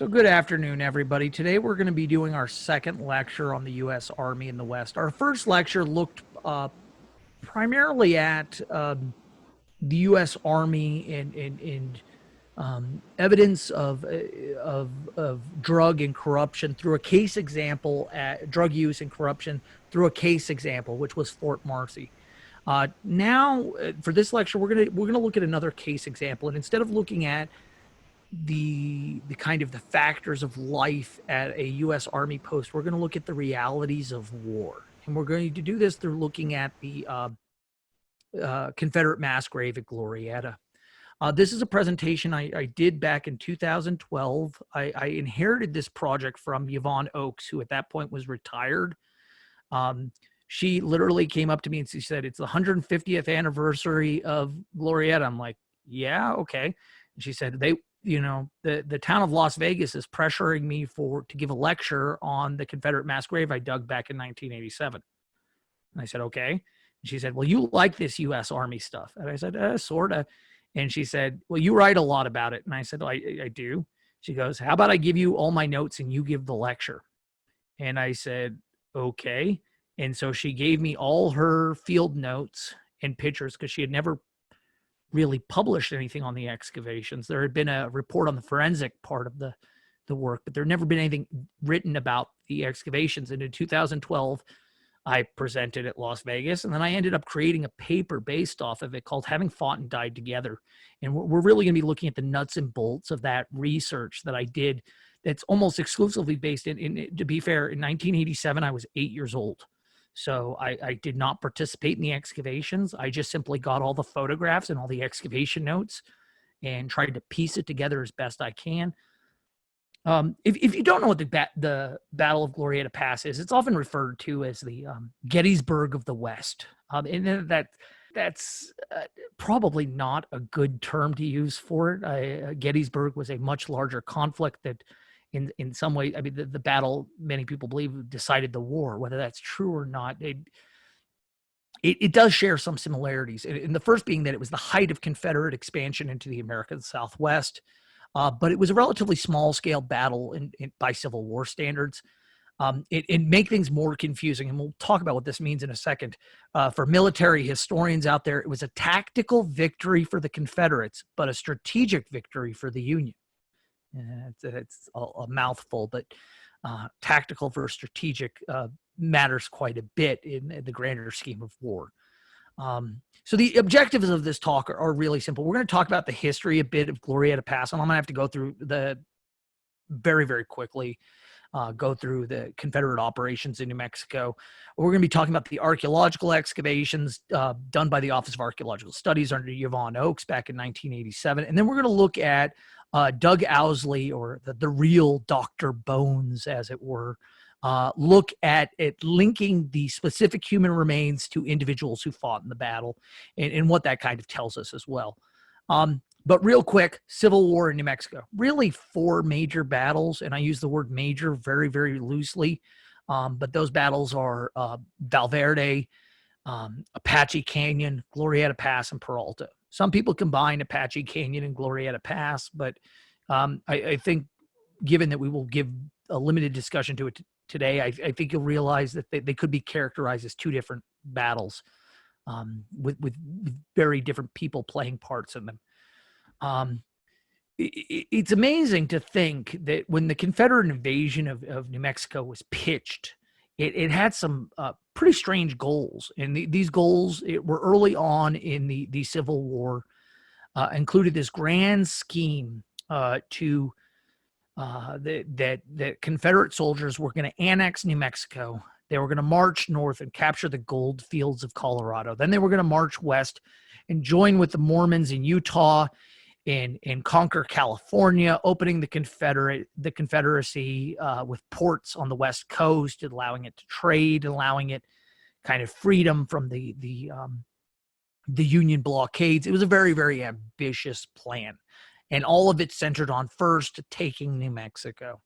So good afternoon, everybody. Today we're going to be doing our second lecture on the U.S. Army in the West. Our first lecture looked primarily at the U.S. Army and evidence of drug and corruption through a case example, drug use and corruption through a case example, which was Fort Marcy. Now, for this lecture, we're gonna look at another case example, and instead of looking at the kind of the factors of life at a U.S. Army post, we're going to look at the realities of war, and we're going to do this through looking at the Confederate mass grave at Glorieta. This is a presentation I did back in 2012. I inherited this project from Yvonne Oakes, who at that point was retired. She literally came up to me and she said, "It's the 150th anniversary of Glorieta." I'm like, "Yeah, okay." And she said, the town of Las Vegas is pressuring me to give a lecture on the Confederate mass grave I dug back in 1987. And I said, "Okay." And she said, "Well, you like this U.S. Army stuff." And I said, "Sort of." And she said, "Well, you write a lot about it." And I said, I do." She goes, "How about I give you all my notes and you give the lecture?" And I said, "Okay." And so she gave me all her field notes and pictures, because she had never really published anything on the excavations. There had been a report on the forensic part of the work, but there had never been anything written about the excavations. And in 2012, I presented at Las Vegas, and then I ended up creating a paper based off of it called Having Fought and Died Together. And we're really going to be looking at the nuts and bolts of that research that I did that's almost exclusively based in, to be fair, in 1987, I was 8 years old. So I did not participate in the excavations. I just simply got all the photographs and all the excavation notes and tried to piece it together as best I can. If you don't know what the Battle of Glorieta Pass is, it's often referred to as the Gettysburg of the West. And that's probably not a good term to use for it. Gettysburg was a much larger conflict that in some way, I mean, the battle, many people believe, decided the war. Whether that's true or not, it does share some similarities. And the first being that it was the height of Confederate expansion into the American Southwest, but it was a relatively small-scale battle by Civil War standards. It make things more confusing, and we'll talk about what this means in a second. For military historians out there, it was a tactical victory for the Confederates, but a strategic victory for the Union. It's a mouthful, but tactical versus strategic matters quite a bit in the grander scheme of war. So the objectives of this talk are really simple. We're going to talk about the history a bit of Glorieta Pass, and I'm going to have to go through very, very quickly, go through the Confederate operations in New Mexico. We're going to be talking about the archaeological excavations done by the Office of Archaeological Studies under Yvonne Oakes back in 1987. And then we're going to look at Doug Owsley, or the real Dr. Bones, as it were, look at it linking the specific human remains to individuals who fought in the battle, and what that kind of tells us as well. But real quick, Civil War in New Mexico, really 4 major battles, and I use the word major very, very loosely, but those battles are Valverde, Apache Canyon, Glorieta Pass, and Peralta. Some people combine Apache Canyon and Glorieta Pass, but I think, given that we will give a limited discussion to it today, I think you'll realize that they could be characterized as 2 different battles, with very different people playing parts in them. It's amazing to think that when the Confederate invasion of New Mexico was pitched, it had some pretty strange goals. And these goals were early on in the Civil War, included this grand scheme that Confederate soldiers were going to annex New Mexico. They were going to march north and capture the gold fields of Colorado. Then they were going to march west and join with the Mormons in Utah and conquer California, opening the Confederacy with ports on the West Coast, allowing it to trade, allowing it kind of freedom from the Union blockades. It was a very, very ambitious plan, and all of it centered on first taking New Mexico.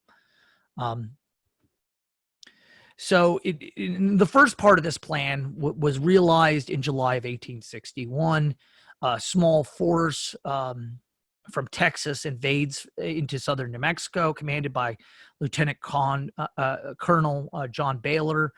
So the first part of this plan was realized in July of 1861. A small force from Texas invades into southern New Mexico, commanded by Lieutenant Colonel John Baylor.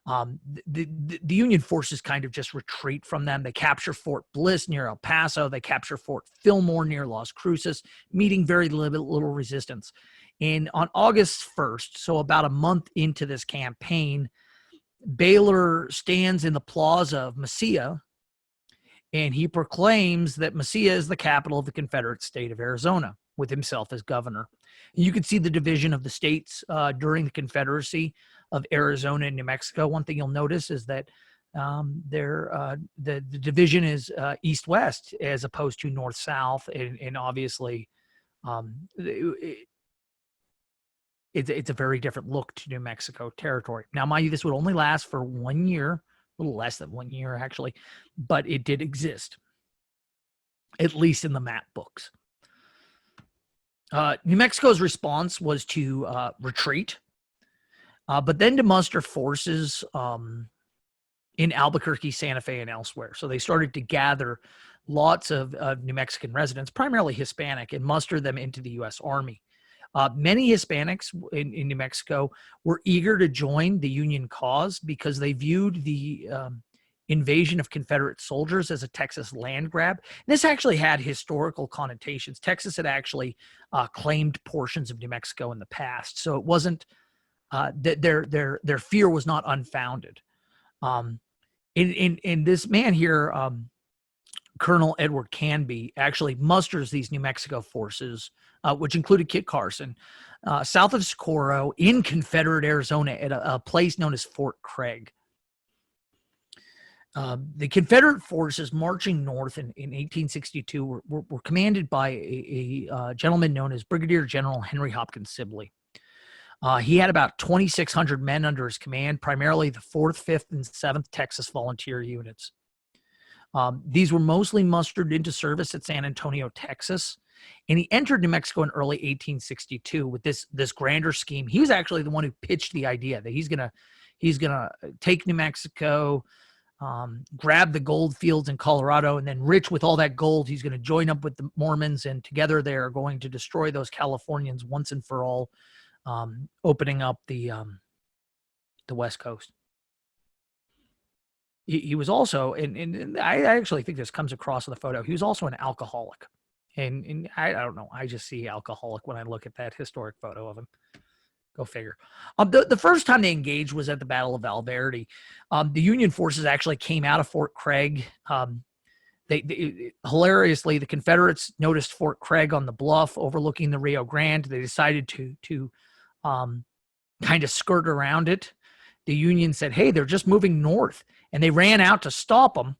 The Union forces kind of just retreat from them. They capture Fort Bliss near El Paso. They capture Fort Fillmore near Las Cruces, meeting very little resistance. And on August 1st, so about a month into this campaign, Baylor stands in the plaza of Mesilla, and he proclaims that Mesilla is the capital of the Confederate state of Arizona, with himself as governor. And you can see the division of the states during the Confederacy of Arizona and New Mexico. One thing you'll notice is that the division is east-west as opposed to north-south, and obviously it's a very different look to New Mexico territory. Now, mind you, this would only last for 1 year, a little less than 1 year actually, but it did exist, at least in the map books. New Mexico's response was to retreat, but then to muster forces in Albuquerque, Santa Fe, and elsewhere. So they started to gather lots of New Mexican residents, primarily Hispanic, and muster them into the U.S. Army. Many Hispanics in New Mexico were eager to join the Union cause because they viewed the invasion of Confederate soldiers as a Texas land grab. This actually had historical connotations. Texas had actually claimed portions of New Mexico in the past, so it wasn't their fear was not unfounded. In this man here, Colonel Edward Canby, actually musters these New Mexico forces, which included Kit Carson, south of Socorro in Confederate Arizona at a place known as Fort Craig. The Confederate forces marching north in 1862 were commanded by a gentleman known as Brigadier General Henry Hopkins Sibley. He had about 2,600 men under his command, primarily the 4th, 5th, and 7th Texas Volunteer units. These were mostly mustered into service at San Antonio, Texas, and he entered New Mexico in early 1862 with this grander scheme. He was actually the one who pitched the idea that he's gonna take New Mexico, grab the gold fields in Colorado, and then rich with all that gold, he's going to join up with the Mormons, and together they are going to destroy those Californians once and for all, opening up the West Coast. He was also, and I actually think this comes across in the photo, he was also an alcoholic. And I don't know, I just see alcoholic when I look at that historic photo of him. Go figure. The first time they engaged was at the Battle of Valverde. The Union forces actually came out of Fort Craig. Hilariously, the Confederates noticed Fort Craig on the bluff overlooking the Rio Grande. They decided to kind of skirt around it. The Union said, hey, they're just moving north. And they ran out to stop them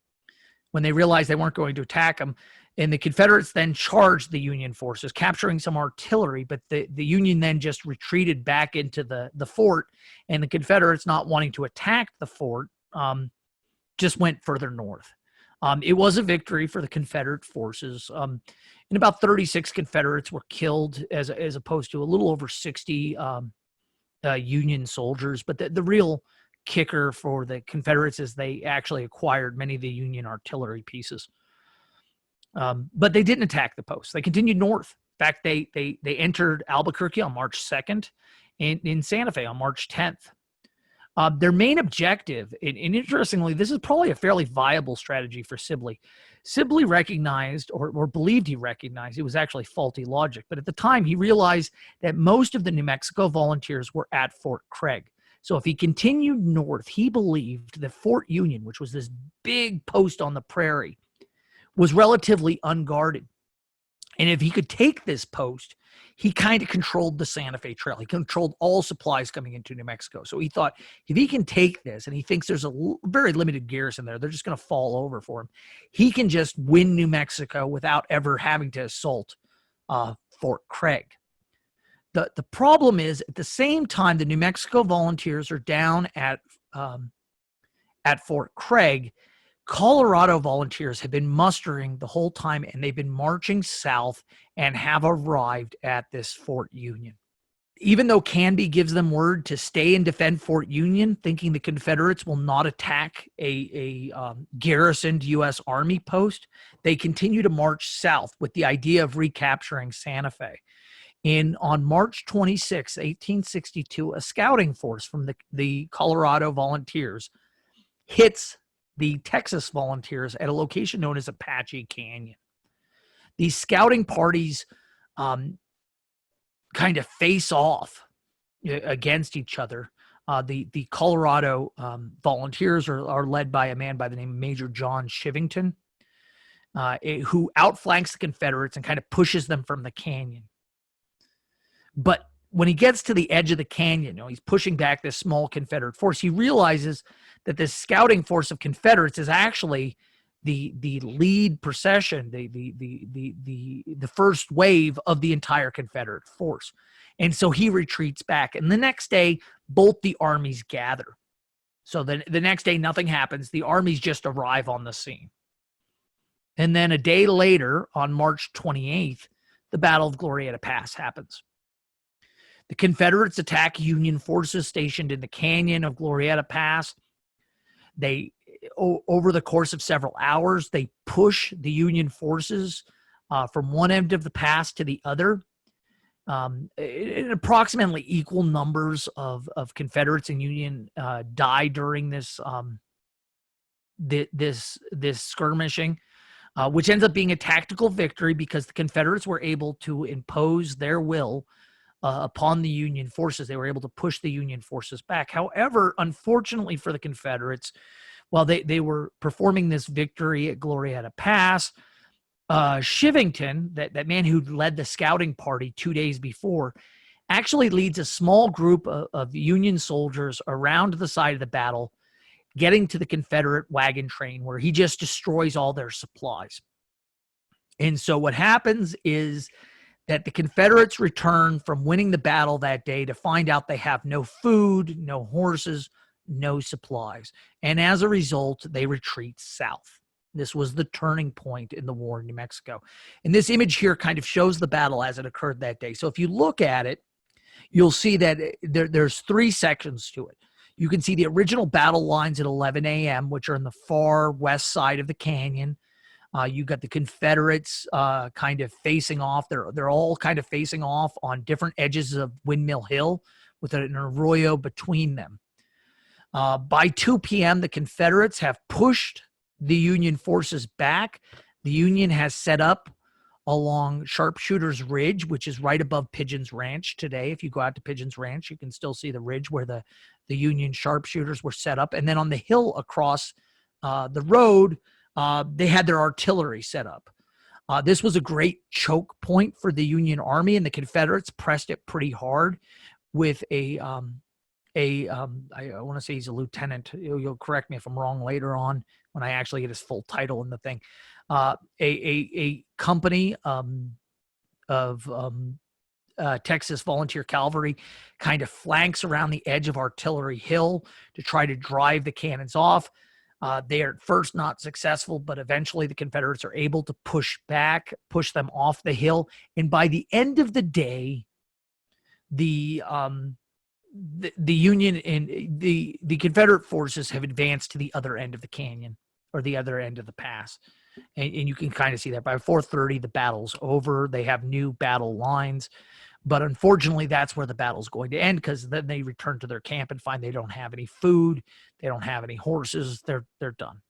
when they realized they weren't going to attack them. And the Confederates then charged the Union forces, capturing some artillery, but the Union then just retreated back into the fort, and the Confederates, not wanting to attack the fort, just went further north. It was a victory for the Confederate forces. And about 36 Confederates were killed as opposed to a little over 60 Union soldiers. But the real kicker for the Confederates is they actually acquired many of the Union artillery pieces. But they didn't attack the post. They continued north. In fact, they entered Albuquerque on March 2nd and in Santa Fe on March 10th. Their main objective, and interestingly, this is probably a fairly viable strategy for Sibley. Sibley recognized, or believed he recognized, it was actually faulty logic, but at the time he realized that most of the New Mexico volunteers were at Fort Craig. So if he continued north, he believed that Fort Union, which was this big post on the prairie, was relatively unguarded. And if he could take this post, he kind of controlled the Santa Fe Trail. He controlled all supplies coming into New Mexico. So he thought, if he can take this, and he thinks there's a very limited garrison there, they're just going to fall over for him, he can just win New Mexico without ever having to assault Fort Craig. The problem is, at the same time, the New Mexico volunteers are down at Fort Craig, Colorado volunteers have been mustering the whole time, and they've been marching south and have arrived at this Fort Union. Even though Canby gives them word to stay and defend Fort Union, thinking the Confederates will not attack a garrisoned U.S. Army post, they continue to march south with the idea of recapturing Santa Fe. On March 26, 1862, a scouting force from the Colorado Volunteers hits the Texas Volunteers at a location known as Apache Canyon. These scouting parties kind of face off against each other. The Colorado Volunteers are led by a man by the name of Major John Shivington, who outflanks the Confederates and kind of pushes them from the canyon. But when he gets to the edge of the canyon, he's pushing back this small Confederate force. He realizes that this scouting force of Confederates is actually the lead procession, the first wave of the entire Confederate force. And so he retreats back. And the next day, both the armies gather. So the next day, nothing happens. The armies just arrive on the scene. And then a day later, on March 28th, the Battle of Glorieta Pass happens. The Confederates attack Union forces stationed in the canyon of Glorieta Pass. Over the course of several hours, they push the Union forces from one end of the pass to the other. In approximately equal numbers of Confederates and Union die during this skirmishing, which ends up being a tactical victory because the Confederates were able to impose their will upon the Union forces. They were able to push the Union forces back. However, unfortunately for the Confederates, while they were performing this victory at Glorieta Pass, Shivington, that man who led the scouting party 2 days before, actually leads a small group of Union soldiers around the side of the battle, getting to the Confederate wagon train where he just destroys all their supplies. And so what happens is that the Confederates return from winning the battle that day to find out they have no food, no horses, no supplies. And as a result, they retreat south. This was the turning point in the war in New Mexico. And this image here kind of shows the battle as it occurred that day. So if you look at it, you'll see that there's three sections to it. You can see the original battle lines at 11 a.m., which are in the far west side of the canyon. You got the Confederates kind of facing off. They're all kind of facing off on different edges of Windmill Hill with an arroyo between them. By 2 p.m., the Confederates have pushed the Union forces back. The Union has set up along Sharpshooter's Ridge, which is right above Pigeon's Ranch today. If you go out to Pigeon's Ranch, you can still see the ridge where the Union sharpshooters were set up. And then on the hill across the road, they had their artillery set up. This was a great choke point for the Union Army, and the Confederates pressed it pretty hard with I want to say he's a lieutenant. You'll correct me if I'm wrong later on when I actually get his full title in the thing. A company of Texas Volunteer Cavalry kind of flanks around the edge of Artillery Hill to try to drive the cannons off. They are at first not successful, but eventually the Confederates are able to push them off the hill. And by the end of the day, the Union and the Confederate forces have advanced to the other end of the canyon, or the other end of the pass. And you can kind of see that by 4:30, the battle's over. They have new battle lines. But unfortunately, that's where the battle's going to end, because then they return to their camp and find they don't have any food. They don't have any horses. They're done.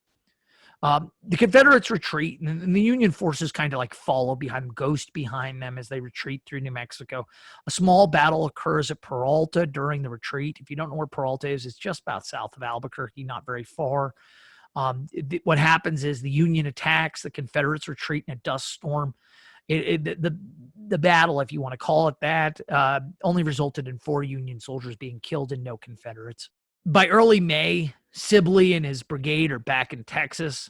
The Confederates retreat, and the Union forces kind of like follow behind, ghost behind them as they retreat through New Mexico. A small battle occurs at Peralta during the retreat. If you don't know where Peralta is, it's just about south of Albuquerque, not very far. What happens is the Union attacks, the Confederates retreat in a dust storm. The battle, if you want to call it that, only resulted in 4 Union soldiers being killed and no Confederates. By early May, Sibley and his brigade are back in Texas.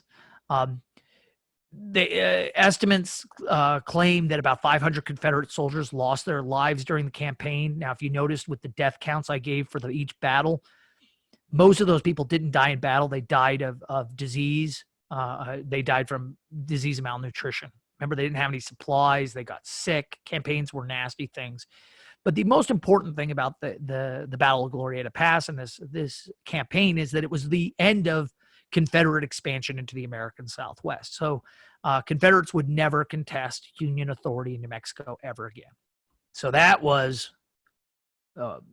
Estimates claim that about 500 Confederate soldiers lost their lives during the campaign. Now, if you noticed with the death counts I gave for each battle, most of those people didn't die in battle. They died of disease. They died from disease and malnutrition. Remember, they didn't have any supplies. They got sick. Campaigns were nasty things. But the most important thing about the Battle of Glorieta Pass and this campaign is that it was the end of Confederate expansion into the American Southwest. So Confederates would never contest Union authority in New Mexico ever again. So that was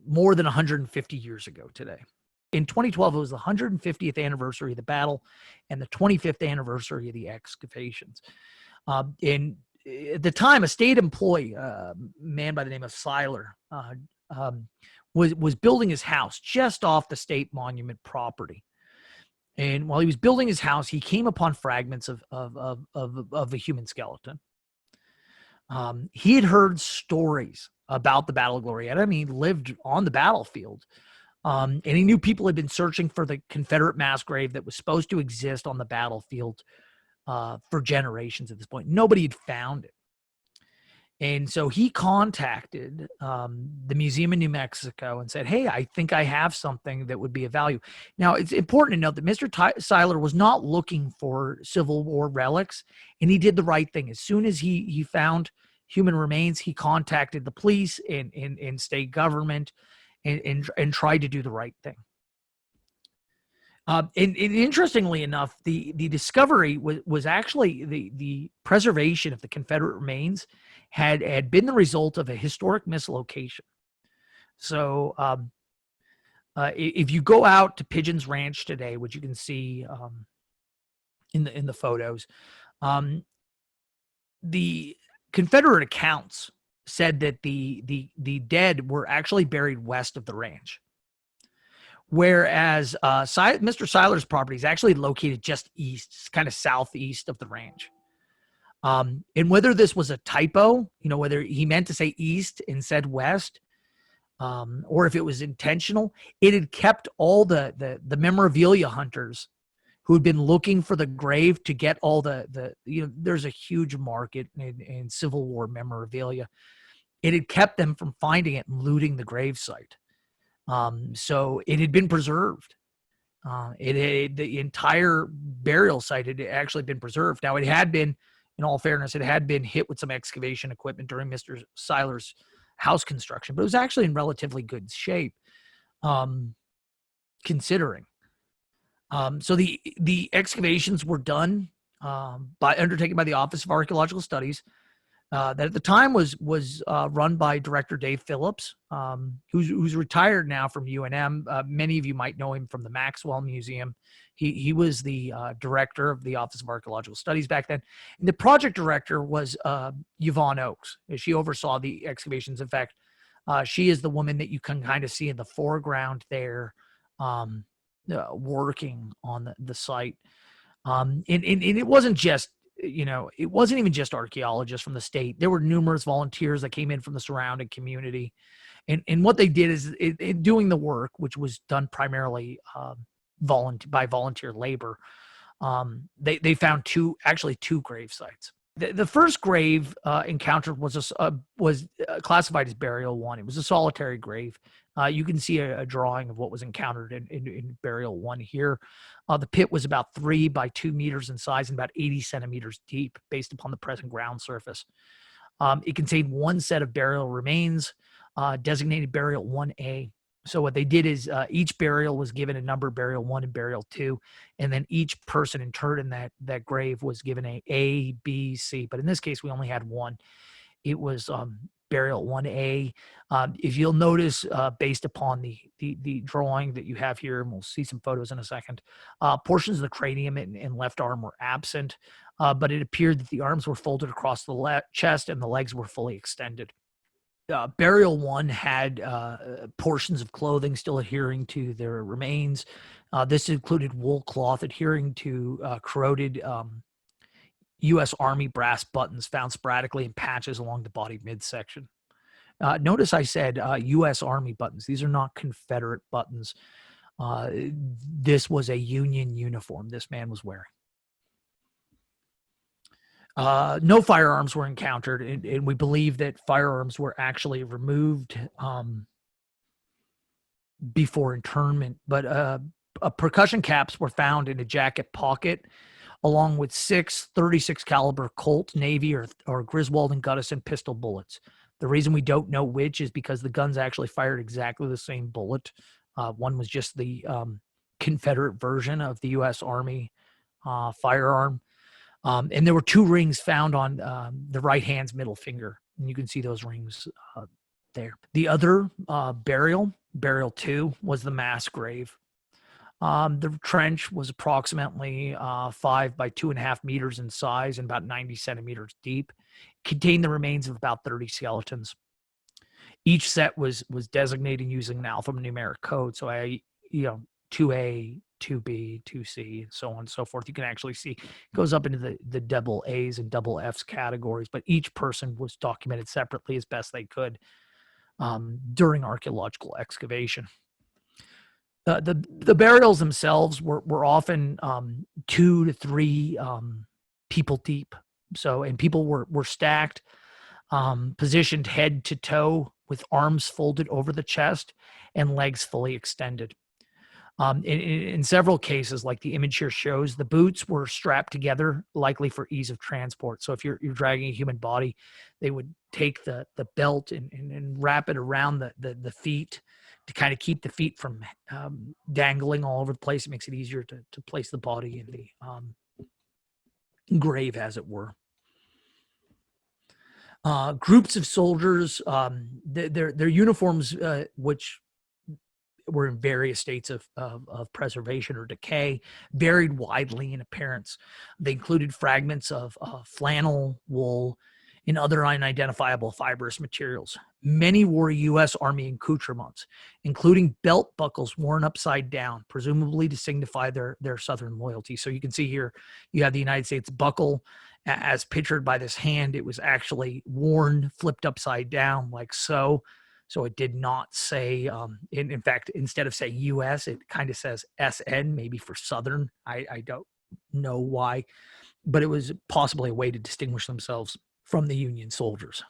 more than 150 years ago today. In 2012, it was the 150th anniversary of the battle and the 25th anniversary of the excavations. At the time, a state employee, a man by the name of Seiler, was building his house just off the state monument property. And while he was building his house, he came upon fragments of a human skeleton. He had heard stories about the Battle of Glorieta. I mean, he lived on the battlefield. And he knew people had been searching for the Confederate mass grave that was supposed to exist on the battlefield for generations at this point. Nobody had found it. And so he contacted the museum in New Mexico and said, hey, I think I have something that would be of value. Now, it's important to note that Mr. Seiler was not looking for Civil War relics, and he did the right thing. As soon as he found human remains, he contacted the police and state government and tried to do the right thing. And interestingly enough, the discovery was actually the preservation of the Confederate remains had been the result of a historic mislocation. So if you go out to Pigeons Ranch today, which you can see in the photos, the Confederate accounts said that the dead were actually buried west of the ranch, whereas Mr. Seiler's property is actually located just east, kind of southeast of the ranch. And whether this was a typo, whether he meant to say east and said west, or if it was intentional, it had kept all the memorabilia hunters who had been looking for the grave to get all there's a huge market in Civil War memorabilia. It had kept them from finding it and looting the grave site. So it had been preserved. The entire burial site had actually been preserved. Now, it had been, in all fairness, it had been hit with some excavation equipment during Mr. Seiler's house construction, but it was actually in relatively good shape, considering. So the excavations were done undertaken by the Office of Archaeological Studies, that at the time was run by Director Dave Phillips, who's retired now from UNM. Many of you might know him from the Maxwell Museum. He was the director of the Office of Archaeological Studies back then. And the project director was Yvonne Oakes. She oversaw the excavations. In fact, she is the woman that you can kind of see in the foreground there, working on the site. And it wasn't just, it wasn't even just archaeologists from the state. There were numerous volunteers that came in from the surrounding community. And what they did is, in doing the work, which was done primarily by volunteer labor, they found two grave sites. The first grave encountered was classified as burial 1. It was a solitary grave. You can see a drawing of what was encountered in burial 1 here. The pit was about 3 by 2 meters in size and about 80 centimeters deep based upon the present ground surface. It contained one set of burial remains, designated burial 1A. So what they did is each burial was given a number, burial 1 and burial 2, and then each person interred in that grave was given A, B, C. But in this case, we only had one. It was burial 1A. If you'll notice, based upon the drawing that you have here, and we'll see some photos in a second, portions of the cranium and left arm were absent, but it appeared that the arms were folded across the chest and the legs were fully extended. Burial 1 had portions of clothing still adhering to their remains. This included wool cloth adhering to corroded U.S. Army brass buttons found sporadically in patches along the body midsection. Notice I said U.S. Army buttons. These are not Confederate buttons. This was a Union uniform this man was wearing. No firearms were encountered, and we believe that firearms were actually removed before internment. But percussion caps were found in a jacket pocket along with 6 .36 caliber Colt, Navy, or Griswold and Guttison pistol bullets. The reason we don't know which is because the guns actually fired exactly the same bullet. One was just the Confederate version of the U.S. Army firearm. And there were 2 rings found on the right hand's middle finger. And you can see those rings there. The other burial 2, was the mass grave. The trench was approximately 5 by 2.5 meters in size and about 90 centimeters deep. It contained the remains of about 30 skeletons. Each set was designated using an alphanumeric code. So 2A, 2B, 2C, and so on and so forth. You can actually see it goes up into the double A's and double F's categories, but each person was documented separately as best they could during archaeological excavation. The burials themselves were often 2 to 3 people deep. So, and people were stacked, positioned head to toe with arms folded over the chest and legs fully extended. In several cases, like the image here shows, the boots were strapped together, likely for ease of transport. So if you're dragging a human body, they would take the belt and wrap it around the feet to kind of keep the feet from dangling all over the place. It makes it easier to place the body in the grave, as it were. Groups of soldiers, their uniforms, which were in various states of preservation or decay, varied widely in appearance. They included fragments of flannel, wool, and other unidentifiable fibrous materials. Many wore U.S. Army accoutrements, including belt buckles worn upside down, presumably to signify their Southern loyalty. So you can see here, you have the United States buckle, as pictured by this hand. It was actually worn, flipped upside down like so. So it did not say, in fact, instead of saying U.S., it kind of says SN, maybe for Southern. I don't know why, but it was possibly a way to distinguish themselves from the Union soldiers.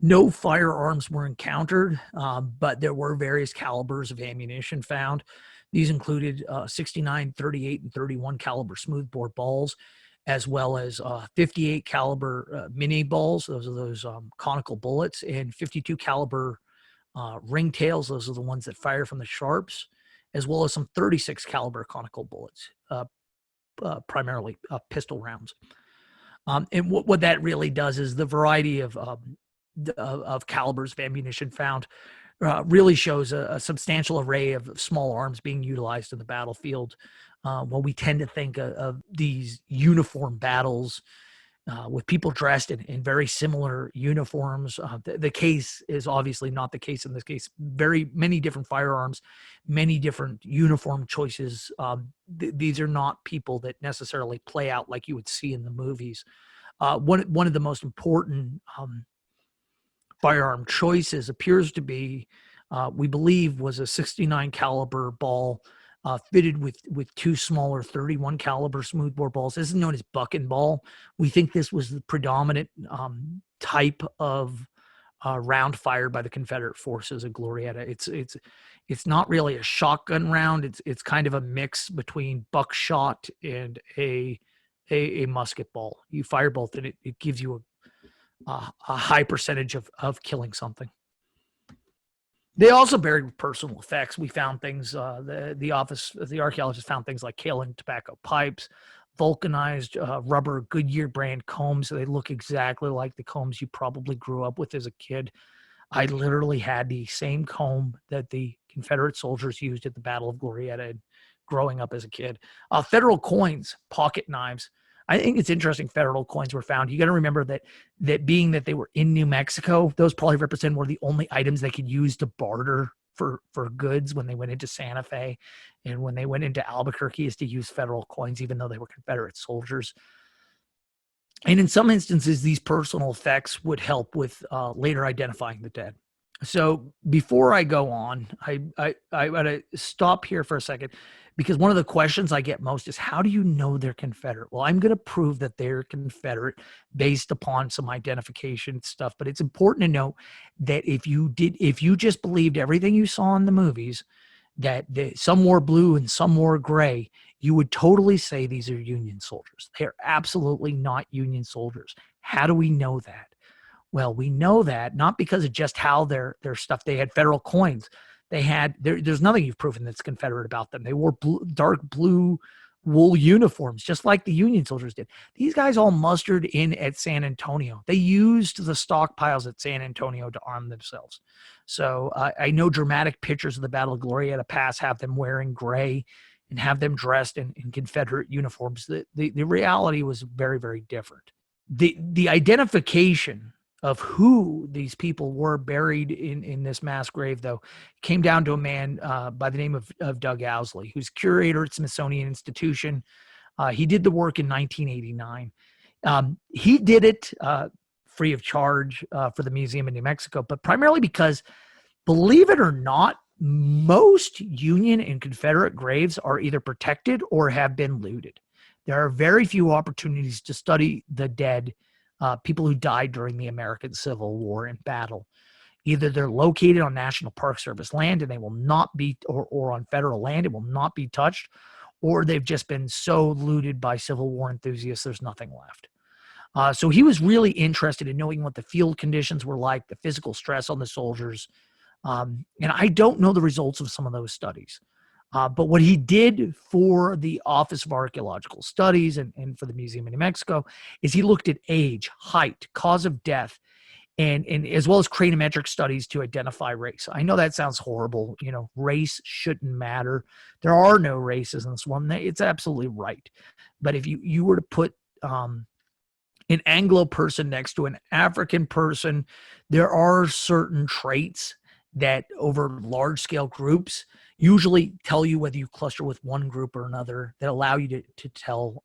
No firearms were encountered, but there were various calibers of ammunition found. These included 69, 38, and 31 caliber smoothbore balls, as well as 58 caliber mini balls. Those are those conical bullets, and 52 caliber ringtails. Those are the ones that fire from the sharps, as well as some 36 caliber conical bullets, primarily pistol rounds. And what that really does is the variety of calibers of ammunition found really shows a substantial array of small arms being utilized in the battlefield. Well, we tend to think of these uniform battles with people dressed in very similar uniforms. The case is obviously not the case in this case. Very many different firearms, many different uniform choices. These are not people that necessarily play out like you would see in the movies. One of the most important firearm choices appears to be, we believe, was a 69 caliber ball fitted with 2 smaller 31 caliber smoothbore balls. This is known as buck and ball. We think this was the predominant type of round fired by the Confederate forces at Glorieta. It's not really a shotgun round. It's kind of a mix between buckshot and a musket ball. You fire both, and it gives you a high percentage of killing something. They also buried with personal effects. We found things, the archaeologists found things like kaolin tobacco pipes, vulcanized rubber Goodyear brand combs. They look exactly like the combs you probably grew up with as a kid. I literally had the same comb that the Confederate soldiers used at the Battle of Glorieta growing up as a kid. Federal coins, pocket knives. I think it's interesting federal coins were found. You got to remember that being that they were in New Mexico, those probably represent one of the only items they could use to barter for goods when they went into Santa Fe and when they went into Albuquerque, is to use federal coins, even though they were Confederate soldiers. And in some instances, these personal effects would help with later identifying the dead. So before I go on, I got to stop here for a second, because one of the questions I get most is, how do you know they're Confederate? Well, I'm going to prove that they're Confederate based upon some identification stuff. But it's important to note that if you just believed everything you saw in the movies, that some wore blue and some wore gray, you would totally say these are Union soldiers. They're absolutely not Union soldiers. How do we know that? Well, we know that not because of just how their stuff. They had federal coins. They had there's nothing you've proven that's Confederate about them. They wore dark blue wool uniforms, just like the Union soldiers did. These guys all mustered in at San Antonio. They used the stockpiles at San Antonio to arm themselves. So I know dramatic pictures of the Battle of Glorieta Pass have them wearing gray and have them dressed in Confederate uniforms. The reality was very, very different. The identification of who these people were buried in this mass grave, though, came down to a man by the name of Doug Owsley, who's curator at Smithsonian Institution. He did the work in 1989. He did it free of charge for the museum in New Mexico, but primarily because, believe it or not, most Union and Confederate graves are either protected or have been looted. There are very few opportunities to study the dead, people who died during the American Civil War in battle. Either they're located on National Park Service land and they will not be, or on federal land, it will not be touched, or they've just been so looted by Civil War enthusiasts, there's nothing left. So he was really interested in knowing what the field conditions were like, the physical stress on the soldiers. And I don't know the results of some of those studies. But what he did for the Office of Archaeological Studies and for the Museum in New Mexico is he looked at age, height, cause of death, and as well as craniometric studies to identify race. I know that sounds horrible. You know, race shouldn't matter. There are no races in this one. It's absolutely right. But if you were to put an Anglo person next to an African person, there are certain traits that over large scale groups usually tell you whether you cluster with one group or another, that allow you to tell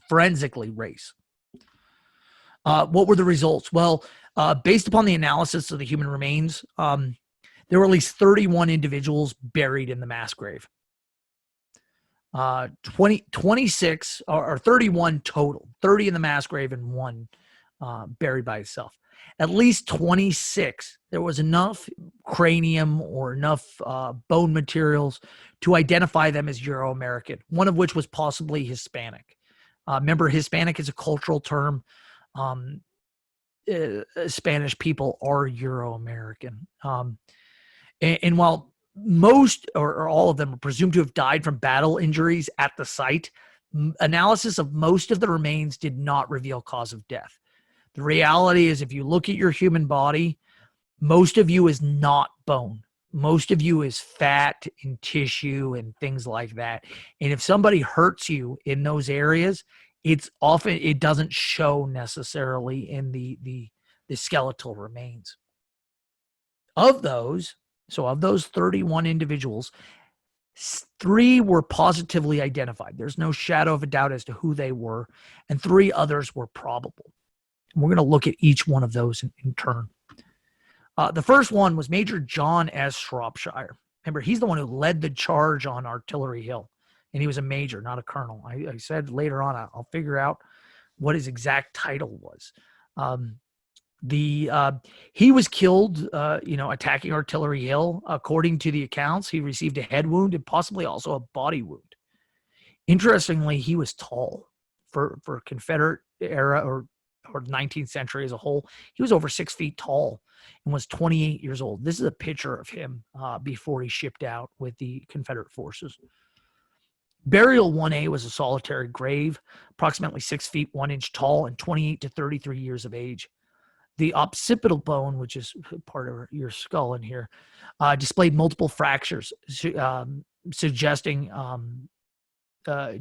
forensically race. What were the results? Well, based upon the analysis of the human remains, there were at least 31 individuals buried in the mass grave. 26 or 31 total, 30 in the mass grave and one buried by itself. At least 26, there was enough cranium or enough bone materials to identify them as Euro-American, one of which was possibly Hispanic. Remember, Hispanic is a cultural term. Spanish people are Euro-American. And while most or all of them are presumed to have died from battle injuries at the site, analysis of most of the remains did not reveal cause of death. The reality is, if you look at your human body, most of you is not bone. Most of you is fat and tissue and things like that. And if somebody hurts you in those areas, it doesn't show necessarily in the skeletal remains. Of those 31 individuals, 3 were positively identified. There's no shadow of a doubt as to who they were, and 3 others were probable. And we're going to look at each one of those in turn. The first one was Major John S. Shropshire. Remember, he's the one who led the charge on Artillery Hill, and he was a major, not a colonel. I said later on I'll figure out what his exact title was. He was killed, attacking Artillery Hill. According to the accounts, he received a head wound and possibly also a body wound. Interestingly, he was tall for Confederate era or 19th century as a whole. He was over 6 feet tall and was 28 years old. This is a picture of him before he shipped out with the Confederate forces. Burial 1A was a solitary grave, approximately 6 feet 1 inch tall and 28 to 33 years of age. The occipital bone, which is part of your skull in here, displayed multiple fractures, suggesting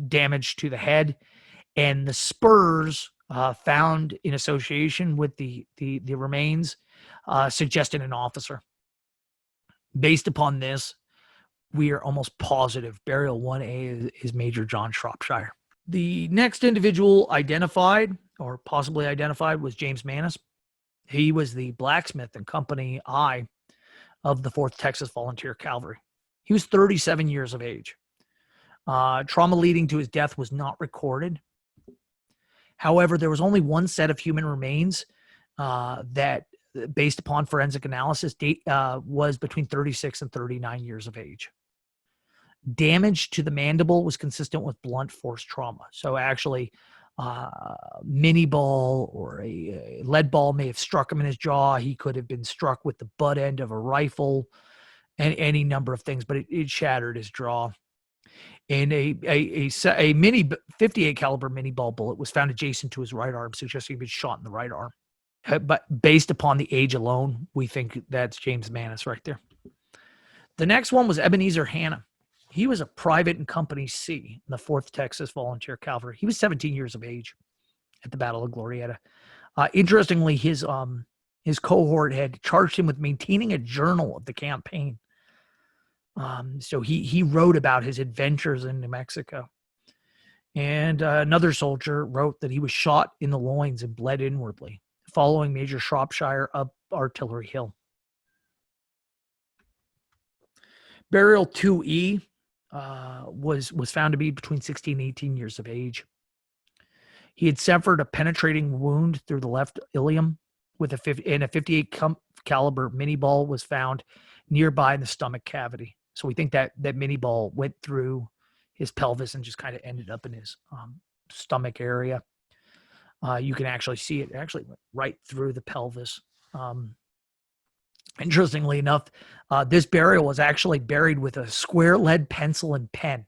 damage to the head, and the spurs found in association with the remains suggested an officer. Based upon this, we are almost positive burial 1A is Major John Shropshire. The next individual identified, or possibly identified, was James Maness. He was the blacksmith in Company I of the 4th Texas Volunteer Cavalry. He was 37 years of age. Trauma leading to his death was not recorded. However, there was only one set of human remains that, based upon forensic analysis, was between 36 and 39 years of age. Damage to the mandible was consistent with blunt force trauma. So actually, mini ball or a lead ball may have struck him in his jaw. He could have been struck with the butt end of a rifle, and any number of things, but it shattered his jaw. And a mini 58 caliber mini ball bullet was found adjacent to his right arm, suggesting he'd been shot in the right arm. But based upon the age alone, we think that's James Manus right there. The next one was Ebenezer Hanna. He was a private in Company C in the 4th Texas Volunteer Cavalry. He was 17 years of age at the Battle of Glorieta. Interestingly, his cohort had charged him with maintaining a journal of the campaign. So he wrote about his adventures in New Mexico. And another soldier wrote that he was shot in the loins and bled inwardly, following Major Shropshire up Artillery Hill. Burial 2E was found to be between 16 and 18 years of age. He had suffered a penetrating wound through the left ilium with a 58 caliber mini ball was found nearby in the stomach cavity. So we think that mini ball went through his pelvis and just kind of ended up in his stomach area. You can actually see it actually went right through the pelvis. Interestingly enough, this burial was actually buried with a square lead pencil and pen.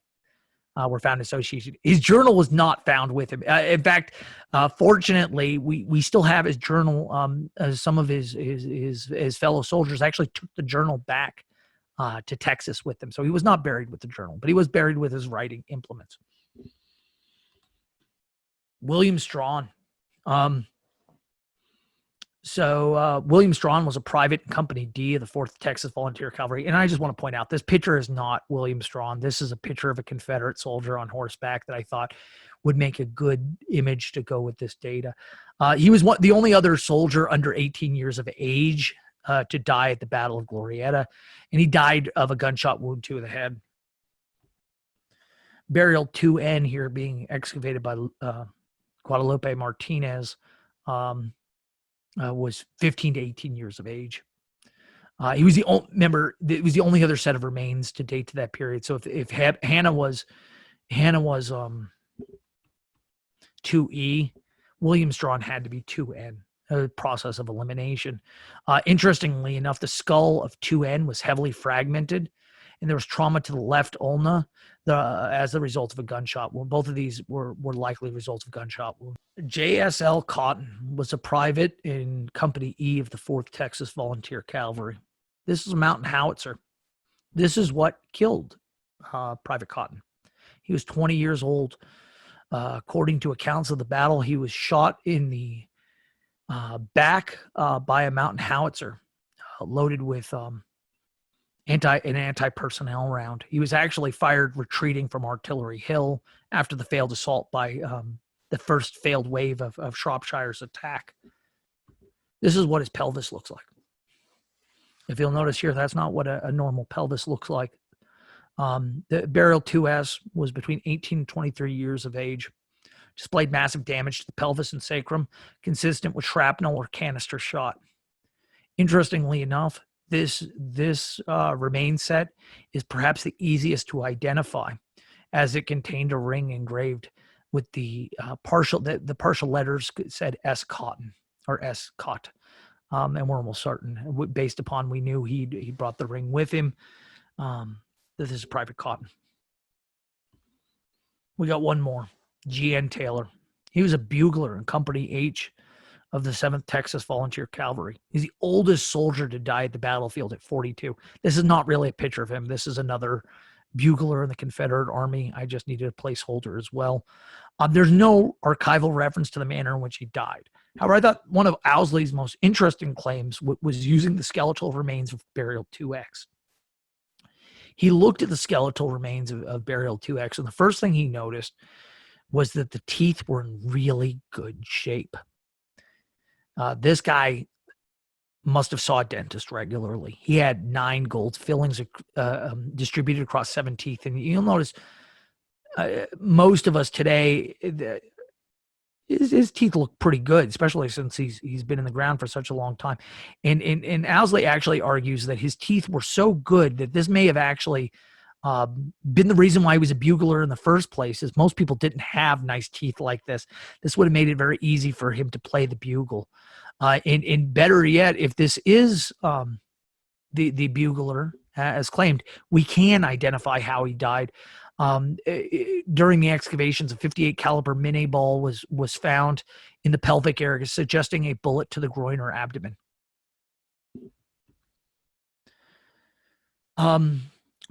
Were found associated. His journal was not found with him. In fact, fortunately, we still have his journal. Some of his fellow soldiers actually took the journal back to Texas with them. So he was not buried with the journal, but he was buried with his writing implements. William Strawn. William Strawn was a private in Company D of the 4th Texas Volunteer Cavalry. And I just want to point out, this picture is not William Strawn. This is a picture of a Confederate soldier on horseback that I thought would make a good image to go with this data. He was the only other soldier under 18 years of age to die at the Battle of Glorieta, and he died of a gunshot wound to the head. Burial 2N here being excavated by Guadalupe Martinez. Was 15 to 18 years of age. He was the only member. It was the only other set of remains to date to that period. So if Hannah was 2E, William Strawn had to be 2N. A process of elimination. Interestingly enough, the skull of 2N was heavily fragmented, and there was trauma to the left ulna as a result of a gunshot wound. Both of these were likely results of gunshot wounds. JSL Cotton was a private in Company E of the 4th Texas Volunteer Cavalry. This is a mountain howitzer. This is what killed Private Cotton. He was 20 years old. According to accounts of the battle, he was shot in the back by a mountain howitzer loaded with an anti-personnel round. He was actually fired retreating from Artillery Hill after the failed assault by the first failed wave of Shropshire's attack. This is what his pelvis looks like. If you'll notice here, that's not what a normal pelvis looks like. The burial 2S was between 18 and 23 years of age. Displayed massive damage to the pelvis and sacrum, consistent with shrapnel or canister shot. Interestingly enough, this remain set is perhaps the easiest to identify, as it contained a ring engraved with the partial letters said S. Cotton or S. Cot, and we're almost certain, based upon we knew he brought the ring with him, that this is Private Cotton. We got one more, G.N. Taylor. He was a bugler in Company H of the 7th Texas Volunteer Cavalry. He's the oldest soldier to die at the battlefield at 42. This is not really a picture of him. This is another bugler in the Confederate Army. I just needed a placeholder as well. There's no archival reference to the manner in which he died. However, I thought one of Owsley's most interesting claims was using the skeletal remains of Burial 2X. He looked at the skeletal remains of Burial 2X, and the first thing he noticed was that the teeth were in really good shape. This guy must have saw a dentist regularly. He had 9 gold fillings distributed across 7 teeth. And you'll notice most of us today, his teeth look pretty good, especially since he's been in the ground for such a long time. And Owsley actually argues that his teeth were so good that this may have actually been the reason why he was a bugler in the first place. Is most people didn't have nice teeth like this. This would have made it very easy for him to play the bugle. And better yet, if this is the bugler as claimed, we can identify how he died. During the excavations, a 58 caliber mini ball was found in the pelvic area, suggesting a bullet to the groin or abdomen.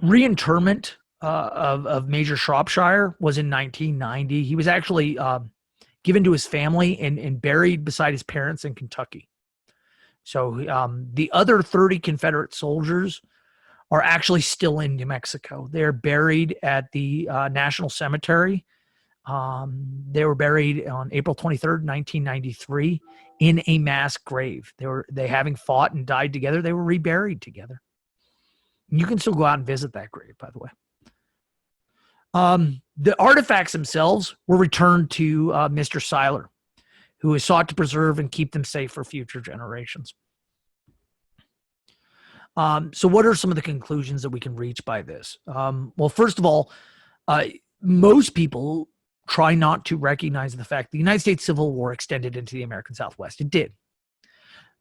Reinterment of Major Shropshire was in 1990. He was actually given to his family and buried beside his parents in Kentucky. So the other 30 Confederate soldiers are actually still in New Mexico. They're buried at the National Cemetery. They were buried on April 23rd, 1993 in a mass grave. They having fought and died together, they were reburied together. You can still go out and visit that grave, by the way. The artifacts themselves were returned to Mr. Seiler, who has sought to preserve and keep them safe for future generations. So what are some of the conclusions that we can reach by this? Well, first of all, most people try not to recognize the fact the United States Civil War extended into the American Southwest. It did.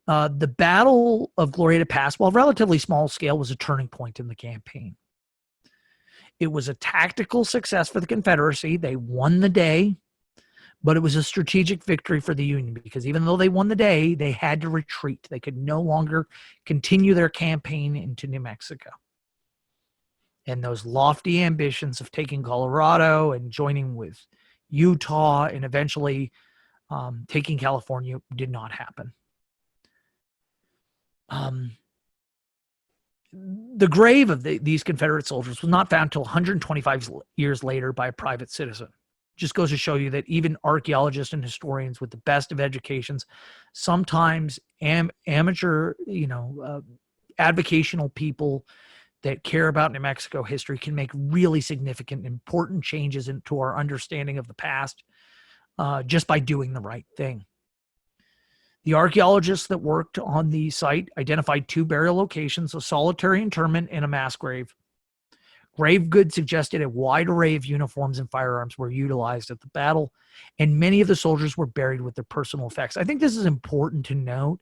The Battle of Glorieta Pass, while relatively small scale, was a turning point in the campaign. It was a tactical success for the Confederacy. They won the day, but it was a strategic victory for the Union because even though they won the day, they had to retreat. They could no longer continue their campaign into New Mexico. And those lofty ambitions of taking Colorado and joining with Utah and eventually taking California did not happen. The grave of these Confederate soldiers was not found until 125 years later by a private citizen. Just goes to show you that even archaeologists and historians with the best of educations, sometimes amateur, advocational people that care about New Mexico history can make really significant, important changes into our understanding of the past just by doing the right thing. The archaeologists that worked on the site identified 2 burial locations, a solitary interment and a mass grave. Grave goods suggested a wide array of uniforms and firearms were utilized at the battle, and many of the soldiers were buried with their personal effects. I think this is important to note,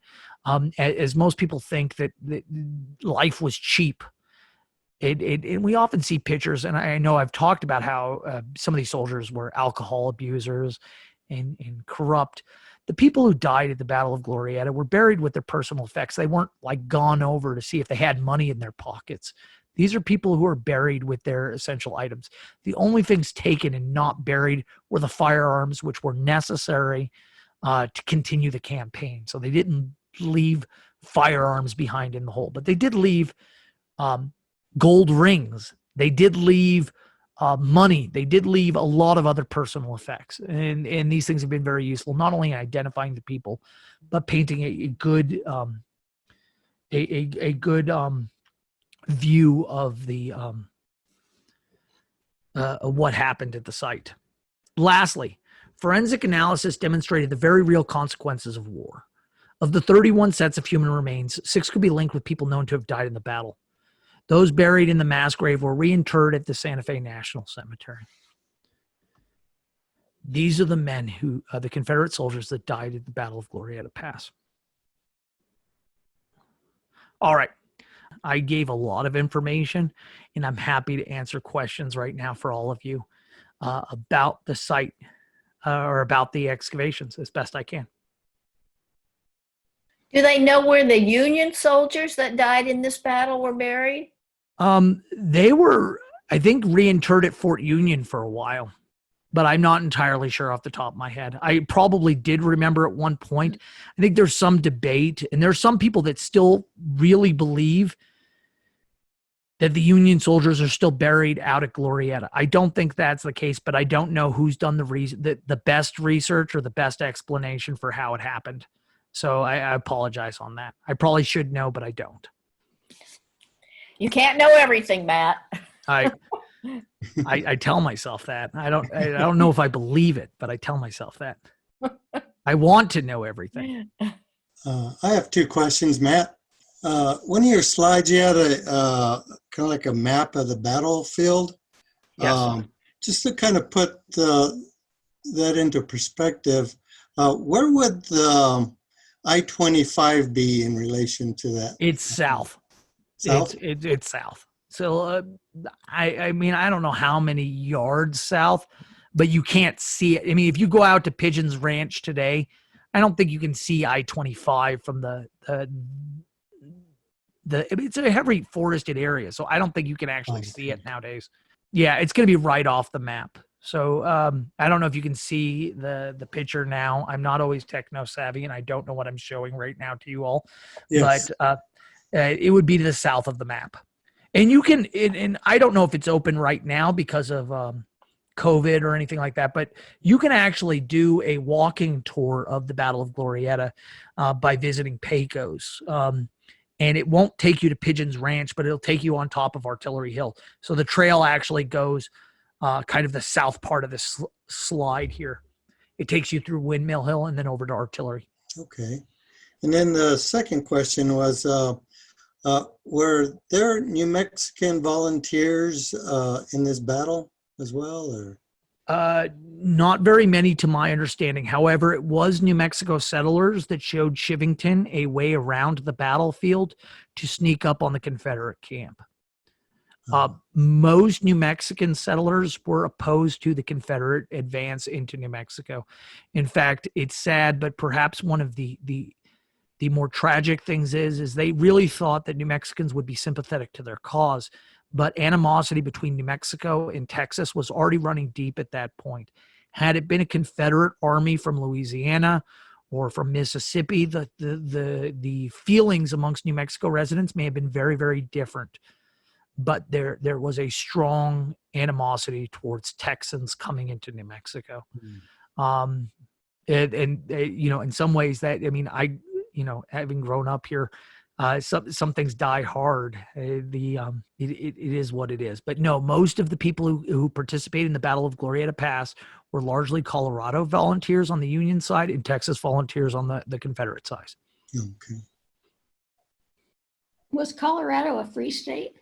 as most people think that life was cheap. And we often see pictures, and I know I've talked about how some of these soldiers were alcohol abusers and corrupt. The people who died at the Battle of Glorieta were buried with their personal effects. They weren't like gone over to see if they had money in their pockets. These are people who are buried with their essential items. The only things taken and not buried were the firearms, which were necessary to continue the campaign. So they didn't leave firearms behind in the hole, but they did leave gold rings. They did leave money. They did leave a lot of other personal effects. And these things have been very useful, not only in identifying the people, but painting a good view of the what happened at the site. Lastly, forensic analysis demonstrated the very real consequences of war. Of the 31 sets of human remains, 6 could be linked with people known to have died in the battle. Those buried in the mass grave were reinterred at the Santa Fe National Cemetery. These are the men who, the Confederate soldiers that died at the Battle of Glorieta Pass. All right. I gave a lot of information, and I'm happy to answer questions right now for all of you about the site or about the excavations as best I can. Do they know where the Union soldiers that died in this battle were buried? They were, I think, reinterred at Fort Union for a while, but I'm not entirely sure off the top of my head. I probably did remember at one point. I think there's some debate, and there's some people that still really believe that the Union soldiers are still buried out at Glorieta. I don't think that's the case, but I don't know who's done the best research or the best explanation for how it happened. So I apologize on that. I probably should know, but I don't. You can't know everything, Matt. I tell myself that. I don't know if I believe it, but I tell myself that. I want to know everything. I have 2 questions, Matt. one of your slides, you had a kind of like a map of the battlefield. Yes. Just to kind of put that into perspective, where would the I-25 be in relation to that? It's south. South? It's south. So I mean, I don't know how many yards south, but you can't see it. I mean, if you go out to Pigeons Ranch today, I don't think you can see I-25 from it's a heavily forested area, so I don't think you can actually see it nowadays. Yeah, it's going to be right off the map. So I don't know if you can see the picture now. I'm not always techno savvy, and I don't know what I'm showing right now to you all. Yes. But it would be to the south of the map. And you can, and I don't know if it's open right now because of COVID or anything like that, but you can actually do a walking tour of the Battle of Glorieta by visiting Pecos. And it won't take you to Pigeons Ranch, but it'll take you on top of Artillery Hill. So the trail actually goes kind of the south part of this slide here. It takes you through Windmill Hill and then over to Artillery. Okay. And then the second question was, were there New Mexican volunteers in this battle as well, or? Not very many to my understanding. However, it was New Mexico settlers that showed Chivington a way around the battlefield to sneak up on the Confederate camp. Most New Mexican settlers were opposed to the Confederate advance into New Mexico. In fact, it's sad, but perhaps one of the more tragic things is they really thought that New Mexicans would be sympathetic to their cause. But animosity between New Mexico and Texas was already running deep at that point. Had it been a Confederate army from Louisiana or from Mississippi, the feelings amongst New Mexico residents may have been very, very different. But there was a strong animosity towards Texans coming into New Mexico. And you know, in some ways that, I mean, having grown up here, some things die hard. It is what it is. But no, most of the people who participated in the Battle of Glorieta Pass were largely Colorado volunteers on the Union side and Texas volunteers on the Confederate side. Okay. Was Colorado a free state?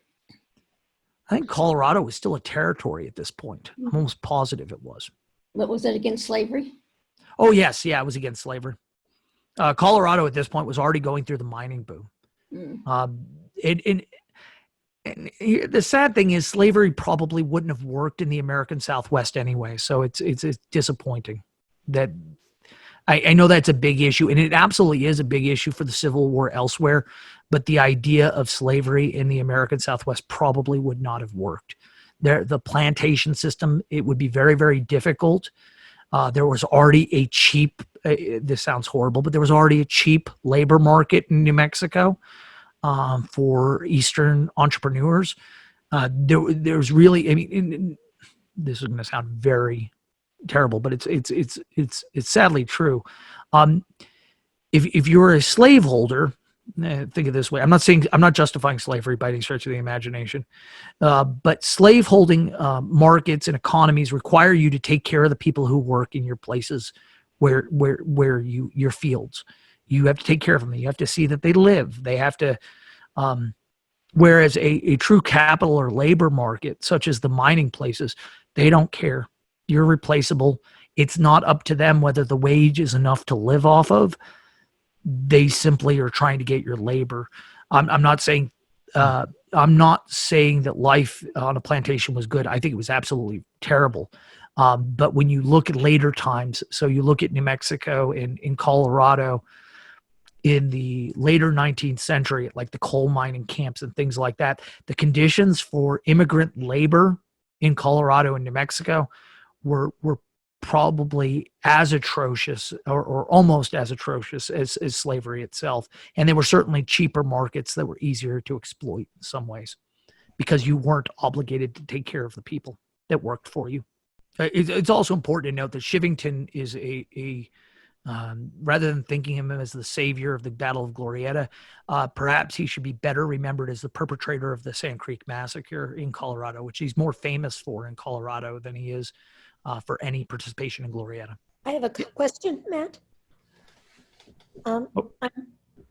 I think Colorado was still a territory at this point. I'm almost positive it was. But was it against slavery? Oh, yes. Yeah, it was against slavery. Colorado at this point was already going through the mining boom. And the sad thing is slavery probably wouldn't have worked in the American Southwest anyway. So it's disappointing that I know that's a big issue, and it absolutely is a big issue for the Civil War elsewhere. But the idea of slavery in the American Southwest probably would not have worked. The plantation system, it would be very, very difficult. There was already a cheap, this sounds horrible, but there was already a cheap labor market in New Mexico for Eastern entrepreneurs. There's really, I mean, this is going to sound very terrible, but it's sadly true. If you're a slaveholder, think of it this way. I'm not justifying slavery by any stretch of the imagination, but slaveholding markets and economies require you to take care of the people who work in your places where your fields. You have to take care of them. You have to see that they live. They have to, whereas a true capital or labor market, such as the mining places, they don't care. You're replaceable. It's not up to them whether the wage is enough to live off of. They simply are trying to get your labor. I'm not saying that life on a plantation was good. I think it was absolutely terrible. But when you look at later times, so you look at New Mexico and in Colorado in the later 19th century, like the coal mining camps and things like that, the conditions for immigrant labor in Colorado and New Mexico were probably as atrocious or almost as atrocious as slavery itself. And they were certainly cheaper markets that were easier to exploit in some ways because you weren't obligated to take care of the people that worked for you. It's also important to note that Chivington is rather than thinking him as the savior of the Battle of Glorieta, perhaps he should be better remembered as the perpetrator of the Sand Creek Massacre in Colorado, which he's more famous for in Colorado than he is for any participation in Glorieta. I have a question, Matt.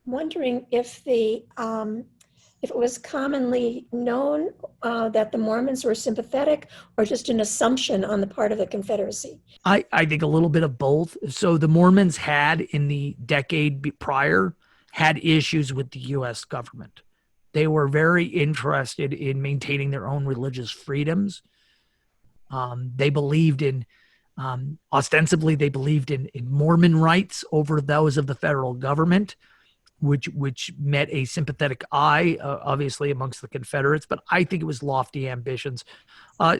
wondering if if it was commonly known that the Mormons were sympathetic, or just an assumption on the part of the Confederacy. I think a little bit of both. So the Mormons had, in the decade prior, had issues with the U.S. government. They were very interested in maintaining their own religious freedoms. They believed in, ostensibly, they believed in Mormon rights over those of the federal government, which met a sympathetic eye, obviously, amongst the Confederates. But I think it was lofty ambitions.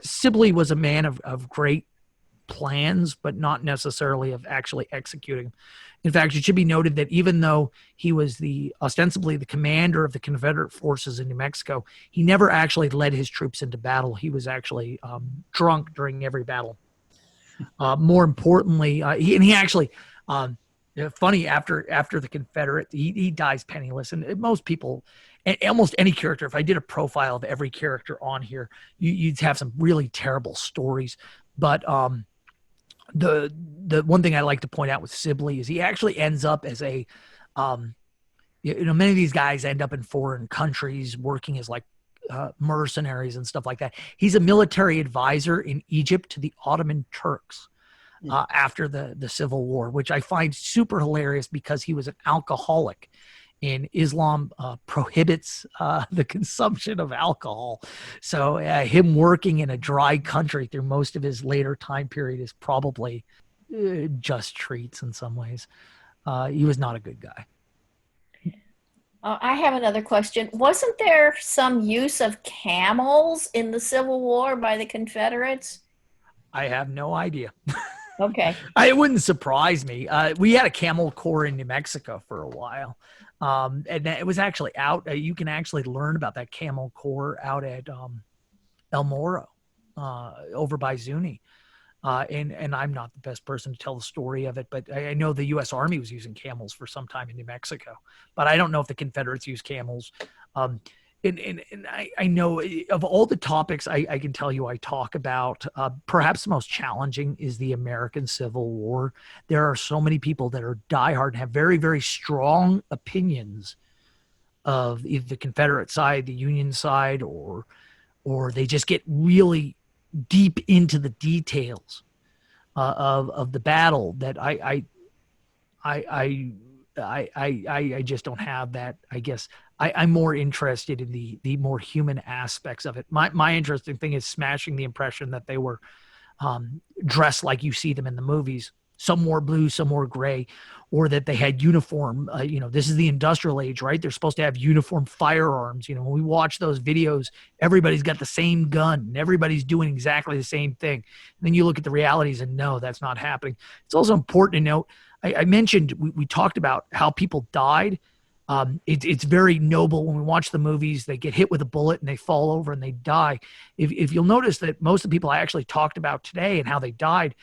Sibley was a man of great plans, but not necessarily of actually executing. In fact, it should be noted that even though he was ostensibly the commander of the Confederate forces in New Mexico, he never actually led his troops into battle. He was actually drunk during every battle. More importantly, he actually, funny, after the Confederate, he dies penniless. And most people, and almost any character, if I did a profile of every character on here, you'd have some really terrible stories. But the one thing I like to point out with Sibley is he actually ends up as a, many of these guys end up in foreign countries working as like mercenaries and stuff like that. He's a military advisor in Egypt to the Ottoman Turks after the Civil War, which I find super hilarious because he was an alcoholic. And Islam prohibits the consumption of alcohol. So him working in a dry country through most of his later time period is probably just treats in some ways. He was not a good guy. I have another question. Wasn't there some use of camels in the Civil War by the Confederates? I have no idea. Okay. It wouldn't surprise me. We had a camel corps in New Mexico for a while. And it was actually out. You can actually learn about that camel corps out at El Moro, over by Zuni. And I'm not the best person to tell the story of it, but I know the U.S. Army was using camels for some time in New Mexico. But I don't know if the Confederates used camels. And I know of all the topics I can tell you I talk about, perhaps the most challenging is the American Civil War. There are so many people that are diehard and have very, very strong opinions of either the Confederate side, the Union side, or they just get really deep into the details of the battle that I just don't have that. I guess I'm more interested in the more human aspects of it. My interesting thing is smashing the impression that they were dressed like you see them in the movies. Some wore blue, some wore gray, or that they had uniform. This is the industrial age, right? They're supposed to have uniform firearms. When we watch those videos, everybody's got the same gun and everybody's doing exactly the same thing. And then you look at the realities and no, that's not happening. It's also important to note, I mentioned, we talked about how people died. It's very noble when we watch the movies. They get hit with a bullet and they fall over and they die. If you'll notice that most of the people I actually talked about today and how they died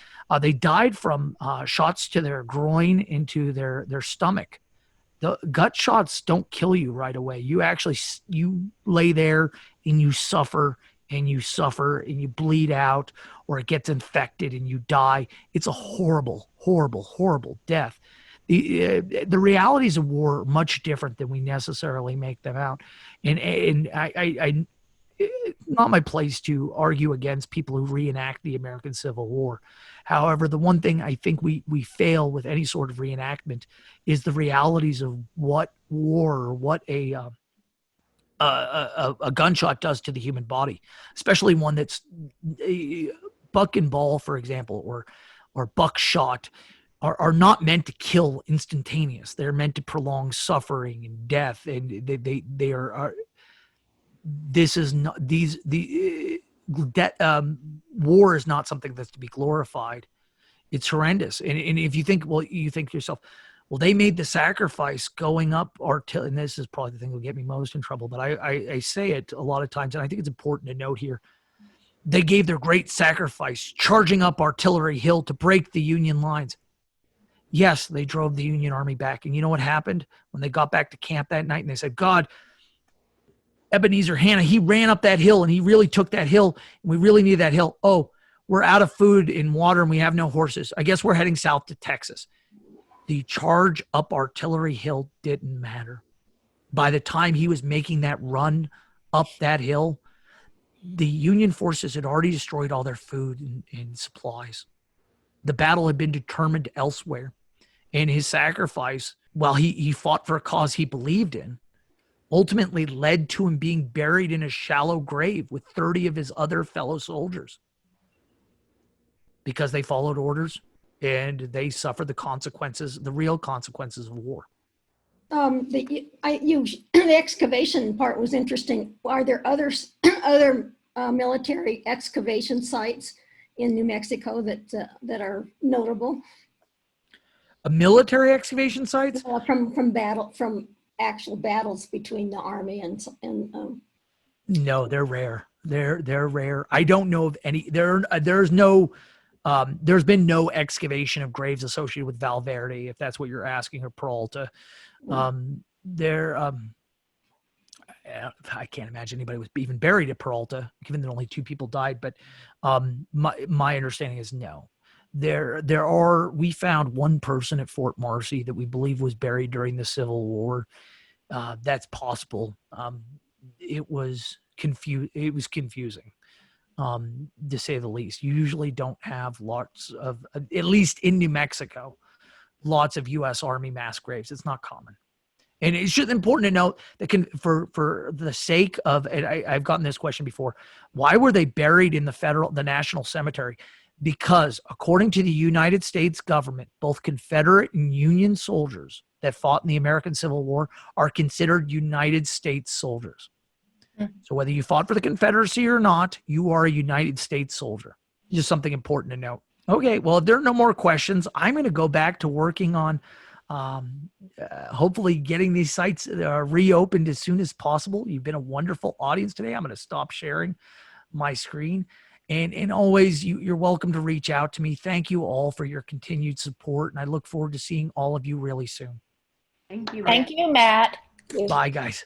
from shots to their groin into their stomach. The gut shots don't kill you right away. You lay there and you suffer and you bleed out, or it gets infected and you die. It's a horrible, horrible, horrible death. The realities of war are much different than we necessarily make them out. And I it's not my place to argue against people who reenact the American Civil War. However, the one thing I think we fail with any sort of reenactment is the realities of what war, or what a gunshot does to the human body, especially one that's buck and ball, for example, or buckshot. Are not meant to kill instantaneous. They're meant to prolong suffering and death, and they are. This is not war is not something that's to be glorified. It's horrendous, and if you think, you think to yourself, well, they made the sacrifice going up artillery, and this is probably the thing that will get me most in trouble. But I say it a lot of times, and I think it's important to note here. They gave their great sacrifice charging up Artillery Hill to break the Union lines. Yes, they drove the Union Army back. And you know what happened when they got back to camp that night? And they said, God, Ebenezer Hanna, he ran up that hill and he really took that hill. And we really need that hill. Oh, we're out of food and water and we have no horses. I guess we're heading south to Texas. The charge up Artillery Hill didn't matter. By the time he was making that run up that hill, the Union forces had already destroyed all their food and supplies. The battle had been determined elsewhere. And his sacrifice, while he fought for a cause he believed in, ultimately led to him being buried in a shallow grave with 30 of his other fellow soldiers because they followed orders and they suffered the consequences, the real consequences of war. The excavation part was interesting. Are there other military excavation sites in New Mexico that are notable? A military excavation sites? From actual battles between the army and No, they're rare. They're rare. I don't know of any. There's been no excavation of graves associated with Valverde, if that's what you're asking, or Peralta. I can't imagine anybody was even buried at Peralta, given that only 2 people died. But my understanding is no. We found one person at Fort Marcy that we believe was buried during the Civil War. That's possible. It was confusing, to say the least. You usually don't have lots of, at least in New Mexico, lots of U.S. Army mass graves. It's not common. And it's just important to note that for the sake of, and I've gotten this question before, why were they buried in the National Cemetery? Because according to the United States government, both Confederate and Union soldiers that fought in the American Civil War are considered United States soldiers. So whether you fought for the Confederacy or not, you are a United States soldier. Just something important to note. Okay, well, if there are no more questions, I'm going to go back to working on hopefully getting these sites reopened as soon as possible. You've been a wonderful audience today. I'm going to stop sharing my screen. And always, you're welcome to reach out to me. Thank you all for your continued support, and I look forward to seeing all of you really soon. Thank you. Thank you, Matt. Bye, guys.